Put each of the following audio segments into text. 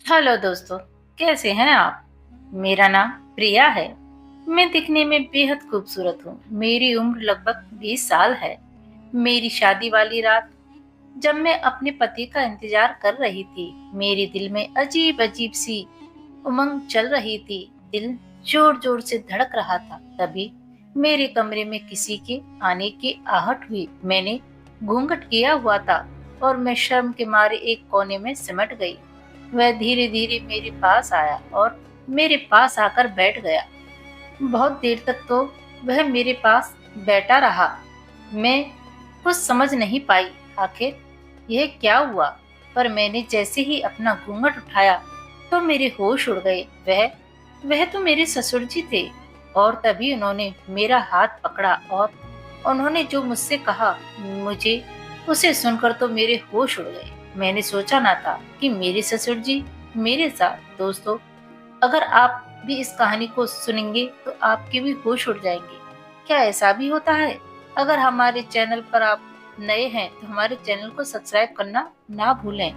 Hello दोस्तों, कैसे हैं आप? मेरा नाम प्रिया है। मैं दिखने में बेहद खूबसूरत हूँ। मेरी उम्र लगभग 20 साल है। मेरी शादी वाली रात जब मैं अपने पति का इंतजार कर रही थी, मेरे दिल में अजीब अजीब सी उमंग चल रही थी। दिल जोर जोर से धड़क रहा था। तभी मेरे कमरे में किसी के आने की आहट हुई। मैंने घूंघट किया हुआ था और मैं शर्म के मारे एक कोने में सिमट गई। वह धीरे धीरे मेरे पास आया और मेरे पास आकर बैठ गया। बहुत देर तक तो वह मेरे पास बैठा रहा। मैं कुछ समझ नहीं पाई, आखिर यह क्या हुआ। पर मैंने जैसे ही अपना घूंघट उठाया तो मेरे होश उड़ गए। वह तो मेरे ससुर जी थे। और तभी उन्होंने मेरा हाथ पकड़ा और उन्होंने जो मुझसे कहा, मुझे उसे सुनकर तो मेरे होश उड़ गए। मैंने सोचा ना था कि मेरे ससुर जी मेरे साथ। दोस्तों, अगर आप भी इस कहानी को सुनेंगे तो आपके भी होश उड़ जाएंगे। क्या ऐसा भी होता है? अगर हमारे चैनल पर आप नए हैं तो हमारे चैनल को सब्सक्राइब करना ना भूलें।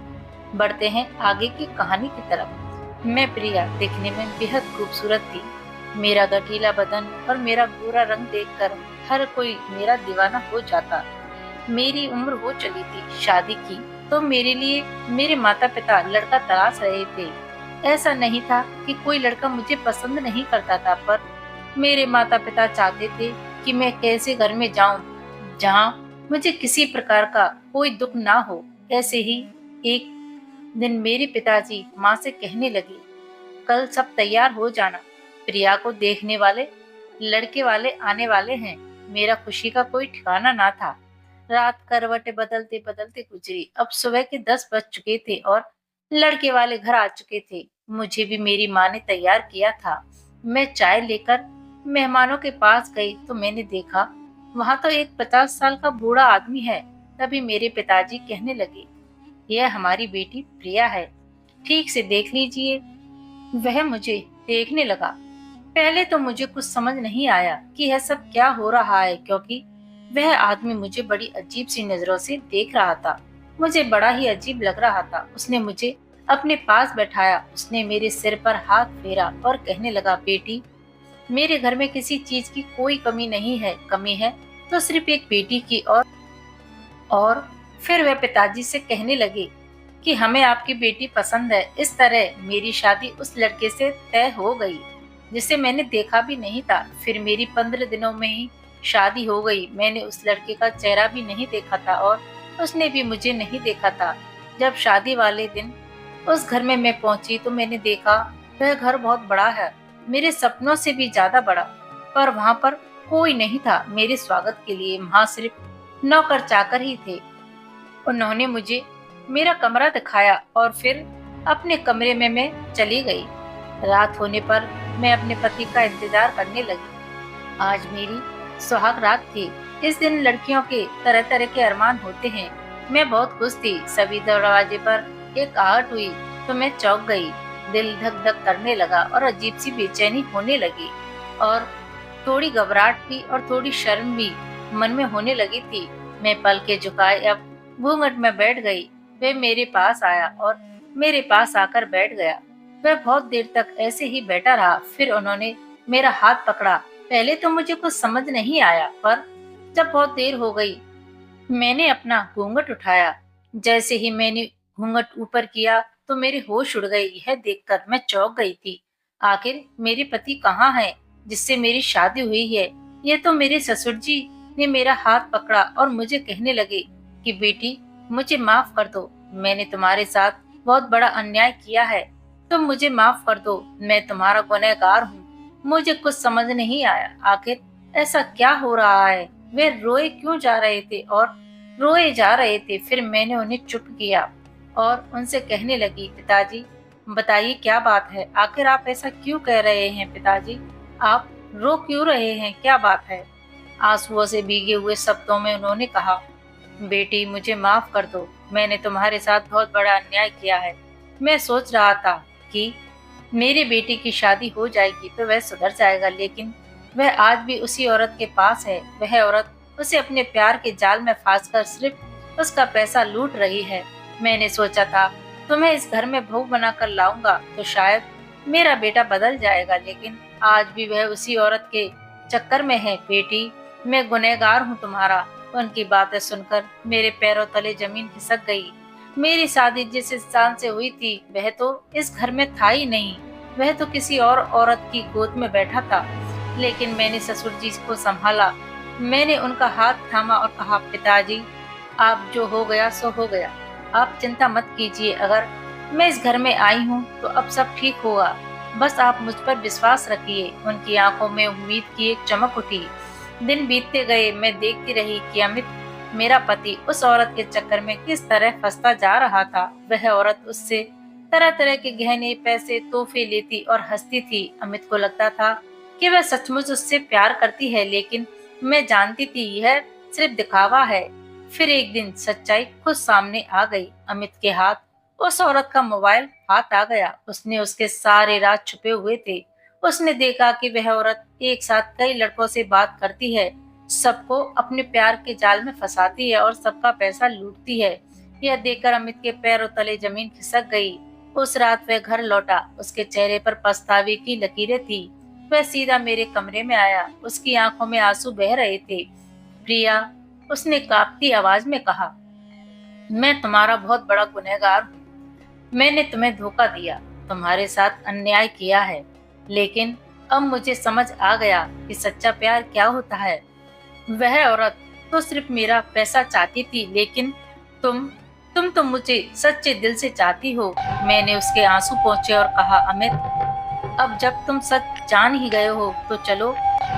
बढ़ते हैं आगे की कहानी की तरफ। मैं प्रिया दिखने में बेहद खूबसूरत थी। मेरा गठीला बदन और मेरा गोरा रंग देखकर हर कोई मेरा दीवाना हो जाता। मेरी उम्र हो चली थी शादी की, तो मेरे लिए मेरे माता पिता लड़का तलाश रहे थे। ऐसा नहीं था कि कोई लड़का मुझे पसंद नहीं करता था, पर मेरे माता पिता चाहते थे कि मैं कैसे घर में जाऊं जहां मुझे किसी प्रकार का कोई दुख ना हो। ऐसे ही एक दिन मेरे पिताजी माँ से कहने लगे, कल सब तैयार हो जाना, प्रिया को देखने वाले लड़के वाले आने वाले हैं। मेरा खुशी का कोई ठिकाना ना था। रात करवटें बदलते बदलते गुजरी। अब सुबह के 10 बज चुके थे और लड़के वाले घर आ चुके थे। मुझे भी मेरी माँ ने तैयार किया था। मैं चाय लेकर मेहमानों के पास गई तो मैंने देखा वहां तो एक 50 साल का बूढ़ा आदमी है। तभी मेरे पिताजी कहने लगे, यह हमारी बेटी प्रिया है, ठीक से देख लीजिए। वह मुझे देखने लगा। पहले तो मुझे कुछ समझ नहीं आया कि यह सब क्या हो रहा है, क्योंकि वह आदमी मुझे बड़ी अजीब सी नजरों से देख रहा था। मुझे बड़ा ही अजीब लग रहा था। उसने मुझे अपने पास बैठाया। उसने मेरे सिर पर हाथ फेरा और कहने लगा, बेटी, मेरे घर में किसी चीज की कोई कमी नहीं है। कमी है तो सिर्फ एक बेटी की। और फिर वह पिताजी से कहने लगे कि हमें आपकी बेटी पसंद है। इस तरह मेरी शादी उस लड़के से तय हो गई जिसे मैंने देखा भी नहीं था। फिर मेरी 15 दिनों में ही शादी हो गई। मैंने उस लड़के का चेहरा भी नहीं देखा था और उसने भी मुझे नहीं देखा था। जब शादी वाले दिन उस घर में मैं पहुंची तो मैंने देखा वह घर बहुत बड़ा है, मेरे सपनों से भी ज्यादा बड़ा। पर वहां पर कोई नहीं था मेरे स्वागत के लिए। वहां सिर्फ नौकर चाकर ही थे। उन्होंने मुझे मेरा कमरा दिखाया और फिर अपने कमरे में मैं चली गई। रात होने पर मैं अपने पति का इंतजार करने लगी। आज मेरी सुहाग रात थी। इस दिन लड़कियों के तरह तरह के अरमान होते हैं। मैं बहुत खुश थी। सभी दरवाजे पर एक आहट हुई तो मैं चौंक गई। दिल धक धक करने लगा और अजीब सी बेचैनी होने लगी और थोड़ी घबराहट भी और थोड़ी शर्म भी मन में होने लगी थी। मैं पल के झुकाए अब घूंघट में बैठ गई। वह मेरे पास आया और मेरे पास आकर बैठ गया। वह बहुत देर तक ऐसे ही बैठा रहा। फिर उन्होंने मेरा हाथ पकड़ा। पहले तो मुझे कुछ समझ नहीं आया, पर जब बहुत देर हो गई मैंने अपना घूंघट उठाया। जैसे ही मैंने घूंघट ऊपर किया तो मेरे होश उड़ गए। यह देखकर मैं चौंक गई थी। आखिर मेरे पति कहाँ हैं जिससे मेरी शादी हुई है? ये तो मेरे ससुर जी ने मेरा हाथ पकड़ा और मुझे कहने लगे कि बेटी, मुझे माफ कर दो। मैंने तुम्हारे साथ बहुत बड़ा अन्याय किया है। तुम मुझे माफ कर दो। मैं तुम्हारा गुनहगार हूँ। मुझे कुछ समझ नहीं आया, आखिर ऐसा क्या हो रहा है? वे रोए क्यों जा रहे थे और रोए जा रहे थे। फिर मैंने उन्हें चुप किया और उनसे कहने लगी, पिताजी, बताइए क्या बात है? आखिर आप ऐसा क्यों कह रहे हैं? पिताजी, आप रो क्यों रहे हैं? क्या बात है? आंसुओं से भीगे हुए शब्दों में उन्होंने कहा, बेटी, मुझे माफ कर दो। मैंने तुम्हारे साथ बहुत बड़ा अन्याय किया है। मैं सोच रहा था कि मेरी बेटी की शादी हो जाएगी तो वह सुधर जाएगा, लेकिन वह आज भी उसी औरत के पास है। वह औरत उसे अपने प्यार के जाल में फंसकर सिर्फ उसका पैसा लूट रही है। मैंने सोचा था तुम्हें इस घर में बहू बनाकर लाऊंगा तो शायद मेरा बेटा बदल जाएगा, लेकिन आज भी वह उसी औरत के चक्कर में है। बेटी, मैं गुनहगार हूँ तुम्हारा। उनकी बातें सुनकर मेरे पैरों तले जमीन खिसक गई। मेरी शादी जिस इंसान से हुई थी वह तो इस घर में था ही नहीं, वह तो किसी और औरत की गोद में बैठा था। लेकिन मैंने ससुर जी को संभाला। मैंने उनका हाथ थामा और कहा, पिताजी, आप जो हो गया सो हो गया, आप चिंता मत कीजिए। अगर मैं इस घर में आई हूँ तो अब सब ठीक होगा, बस आप मुझ पर विश्वास रखिए। उनकी आंखों में उम्मीद की एक चमक उठी। दिन बीतते गए, मैं देखती रही कि अमित, मेरा पति, उस औरत के चक्कर में किस तरह फंसता जा रहा था। वह औरत उससे तरह तरह के गहने, पैसे, तोहफे लेती और हंसती थी। अमित को लगता था कि वह सचमुच उससे प्यार करती है, लेकिन मैं जानती थी यह सिर्फ दिखावा है। फिर एक दिन सच्चाई खुद सामने आ गई। अमित के हाथ उस औरत का मोबाइल हाथ आ गया। उसने उसके सारे राज छुपे हुए थे। उसने देखा कि वह औरत एक साथ कई लड़कों से बात करती है, सबको अपने प्यार के जाल में फंसाती है और सबका पैसा लूटती है। यह देखकर अमित के पैरों तले जमीन खिसक गई। उस रात वह घर लौटा। उसके चेहरे पर पछतावे की लकीरें थी। वह सीधा मेरे कमरे में आया। उसकी आंखों में आंसू बह रहे थे। प्रिया, उसने कांपती आवाज में कहा, मैं तुम्हारा बहुत बड़ा गुनहगार हूँ। मैंने तुम्हें धोखा दिया, तुम्हारे साथ अन्याय किया है, लेकिन अब मुझे समझ आ गया कि सच्चा प्यार क्या होता है। वह औरत तो सिर्फ मेरा पैसा चाहती थी, लेकिन तुम तो मुझे सच्चे दिल से चाहती हो। मैंने उसके आंसू पोंछे और कहा, अमित, अब जब तुम सच जान ही गए हो तो चलो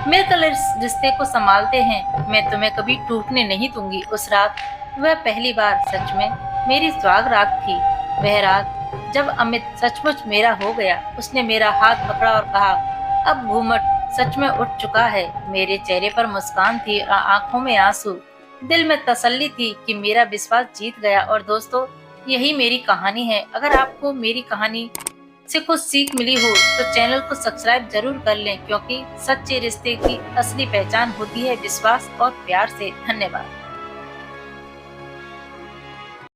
मिलकर इस रिश्ते को संभालते हैं। मैं तुम्हें कभी टूटने नहीं दूंगी। उस रात वह पहली बार सच में मेरी सुहाग रात थी। वह रात जब अमित सचमुच मेरा हो गया। उसने मेरा हाथ पकड़ा और कहा, अब घूमट सच में उठ चुका है। मेरे चेहरे पर मुस्कान थी और आंखों में आंसू। दिल में तसल्ली थी कि मेरा विश्वास जीत गया। और दोस्तों, यही मेरी कहानी है। अगर आपको मेरी कहानी से कुछ सीख मिली हो तो चैनल को सब्सक्राइब जरूर कर लें, क्योंकि सच्चे रिश्ते की असली पहचान होती है विश्वास और प्यार से। धन्यवाद।